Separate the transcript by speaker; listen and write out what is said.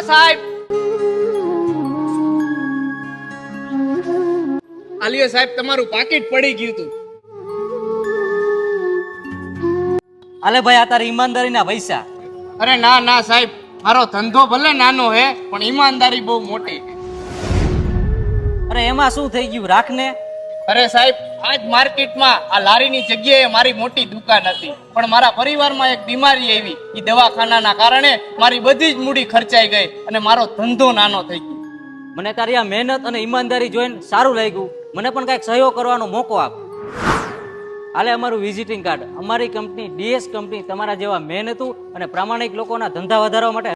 Speaker 1: સાહેબ આલિયો સાહેબ તમારું પાકીટ પડી ગયું હતું.
Speaker 2: અલે ભાઈ આ તારી ઈમાનદારીના પૈસા.
Speaker 1: અરે ના ના સાહેબ, મારો ધંધો ભલે નાનો હે પણ ઈમાનદારી બહુ મોટી.
Speaker 2: અરે એમાં શું થઈ ગયું, રાખને.
Speaker 1: અરે સાહેબ, આજ માર્કેટમાં આ લારીની જગ્યાએ મારી મોટી દુકાન હતી, પણ મારા પરિવારમાં એક બીમારી આવી. એ દવાખાનાના કારણે મારી બધી જ મૂડી ખર્ચાઈ ગઈ અને મારો ધંધો નાનો થઈ ગયો.
Speaker 2: મને તારી આ મહેનત અને ઈમાનદારી જોઈને સારું લાગ્યું. મને પણ કાંઈક સહયોગ કરવાનો મોકો આપ. હાલે અમારું વિઝિટિંગ કાર્ડ. અમારી કંપની DS કંપની તમારા જેવા મહેનતુ અને પ્રામાણિક લોકોના ધંધા વધારવા માટે